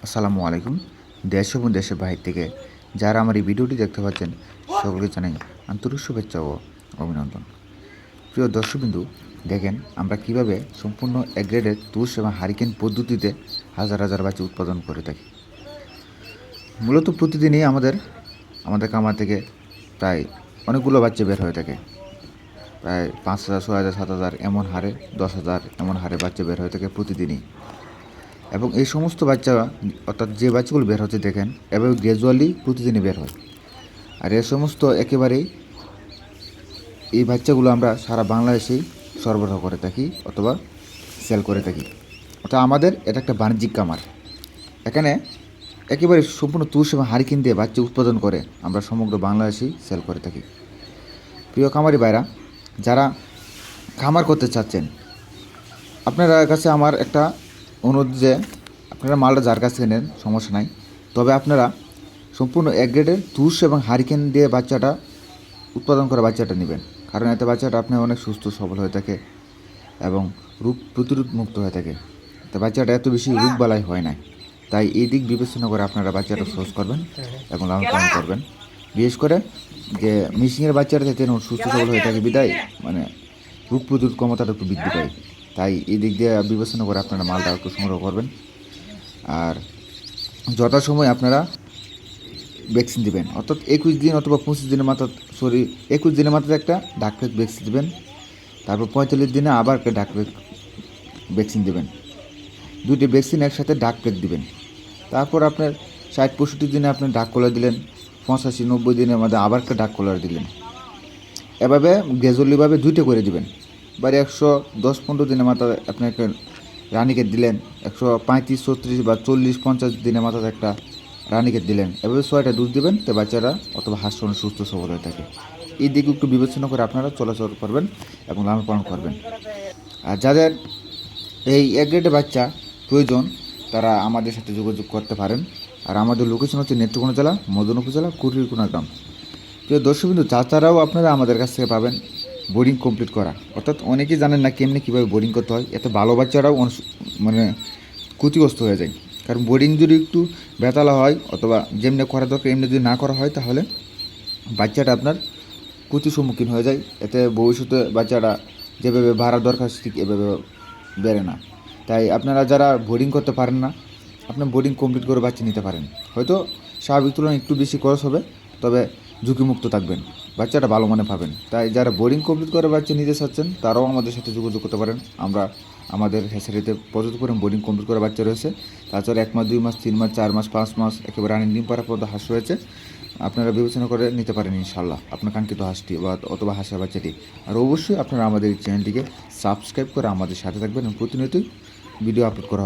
আসসালামু আলাইকুম। দেশ এবং দেশের বাহির থেকে যারা আমার এই ভিডিওটি দেখতে পাচ্ছেন সকলকে জানাই আন্তরিক শুভেচ্ছা ও অভিনন্দন। প্রিয় দর্শকবিন্দু, দেখেন আমরা কিভাবে সম্পূর্ণ এগ্রেডেড তুষ এবং হারিকেন পদ্ধতিতে হাজার হাজার বাচ্চা উৎপাদন করে থাকি। মূলত প্রতিদিনই আমাদের কামার থেকে প্রায় অনেকগুলো বাচ্চা বের হয়ে থাকে। প্রায় 5,000, 6,000, 7,000 এমন হারে, 10,000 এমন হারে বাচ্চা বের হয়ে থাকে প্রতিদিনই। এবং এই সমস্ত বাচ্চা, অর্থাৎ যে বাচ্চাগুলো বের হচ্ছে দেখেন, এভাবে গ্র্যাজুয়ালি প্রতিদিনই বের হয়। আর এ সমস্ত একেবারেই এই বাচ্চাগুলো আমরা সারা বাংলাদেশেই সরবরাহ করে থাকি অথবা সেল করে থাকি। অর্থাৎ আমাদের এটা একটা বাণিজ্যিক কামার। এখানে একেবারে সম্পূর্ণ তুষ এবং হারিকেন দিয়ে বাচ্চা উৎপাদন করে আমরা সমগ্র বাংলাদেশেই সেল করে থাকি। প্রিয় খামারি ভাইরা, যারা খামার করতে চাচ্ছেন, আপনারা কাছে আমার একটা অনুরোধ যে আপনারা মালটা যার কাছ থেকে নেন সমস্যা নাই, তবে আপনারা সম্পূর্ণ এক গ্রেডের তুষ এবং হারিকেন দিয়ে বাচ্চাটা উৎপাদন করা বাচ্চাটা নেবেন। কারণ এতে বাচ্চাটা আপনার অনেক সুস্থ সবল হয়ে থাকে এবং রোগ প্রতিরোধ মুক্ত হয়ে থাকে। তো বাচ্চাটা এত বেশি রোগবালাই হয় না। তাই এই দিক বিবেচনা করে আপনারা বাচ্চাটা সোর্স করবেন এবং লালন পালন করবেন। বিশেষ করে যে মিশিংয়ের বাচ্চাটা যাতে সুস্থ সবল হয়ে থাকে বিদায় মানে রোগ প্রতিরোধ ক্ষমতাটা একটু বৃদ্ধি পায়। তাই এই দিক দিয়ে বিবেচনা করে আপনারা মালটা একটু সংগ্রহ করবেন। আর যথাসময় আপনারা ভ্যাকসিন দেবেন, অর্থাৎ 21 দিন অথবা 25 দিনের মাথা 21 দিনের মাথায় একটা ডাকপ্লেক ভ্যাকসিন দেবেন। তারপর 45 দিনে আবার একটা ডাকপ্লেক ভ্যাকসিন দেবেন। দুইটি ভ্যাকসিন একসাথে ডাকপ্লেক দিবেন। তারপর আপনার 60-65 দিনে আপনার ডাক কলার দিলেন, 85-90 দিনের মধ্যে আবার একটা ডাক কলার দিলেন। এভাবে গ্র্যাজুয়ালিভাবে দুইটা করে দিবেন। বাড়ি 110-15 দিনের মাথায় আপনি একটা রানিকেট দিলেন, 135-36 বা 40-50 দিনের মাথায় একটা রানিকেট দিলেন। এভাবে 6টা ডোজ দিবেন, তো বাচ্চারা অথবা হাঁস সুস্থ সবল হয়ে থাকে। এই দিকে একটু বিবেচনা করে আপনারা চলাচল করবেন এবং লালন পালন করবেন। আর যাদের এই এক গ্রেডের বাচ্চা প্রয়োজন তারা আমাদের সাথে যোগাযোগ করতে পারেন। আর আমাদের লোকেশন হচ্ছে নেত্রকোনা জেলা, মদন উপজেলা, কুড়িরকোনা গ্রাম। প্রিয় দর্শকবিন্দু, তাছাড়াও আপনারা আমাদের কাছ থেকে পাবেন বোর্ডিং কমপ্লিট করা। অর্থাৎ অনেকেই জানেন না কীভাবে বোর্ডিং করতে হয়। এতে ভালো বাচ্চারাও মানে ক্ষতিগ্রস্ত হয়ে যায়। কারণ বোর্ডিং যদি একটু বেতালা হয় অথবা যেমনি করা দরকার এমনি যদি না করা হয়, তাহলে বাচ্চাটা আপনার ক্ষতির সম্মুখীন হয়ে যায়। এতে ভবিষ্যতে বাচ্চাটা যেভাবে বাড়ার দরকার ঠিক এভাবে বেড়ে না। তাই আপনারা যারা বোর্ডিং করতে পারেন না, আপনার বোর্ডিং কমপ্লিট করে বাচ্চা নিতে পারেন। হয়তো স্বাভাবিক তুলনায় একটু বেশি খরচ হবে, তবে ঝুঁকিমুক্ত থাকবেন, বাচ্চাটা ভালো মানে পাবেন। তাই যারা বোর্ডিং কমপ্লিট করে বাচ্চা নিতে চাচ্ছেন তারাও আমাদের সাথে যোগাযোগ করতে পারেন। আমাদের হ্যাচারিতে পর্যাপ্ত করে বোর্ডিং কমপ্লিট করা বাচ্চা রয়েছে। তাছাড়া 1 মাস, 2 মাস, 3 মাস, 4 মাস, 5 মাস একেবারে রানিং ডিম পাড়া পর্যন্ত হাঁস রয়েছে। আপনারা বিবেচনা করে নিতে পারেন ইনশাল্লাহ আপনার কাঙ্ক্ষিত হাঁসটি অথবা হাঁসের বাচ্চাটি। আর অবশ্যই আপনারা আমাদের এই চ্যানেলটিকে সাবস্ক্রাইব করে আমাদের সাথে থাকবেন এবং প্রতিনিয়তই ভিডিও আপলোড করা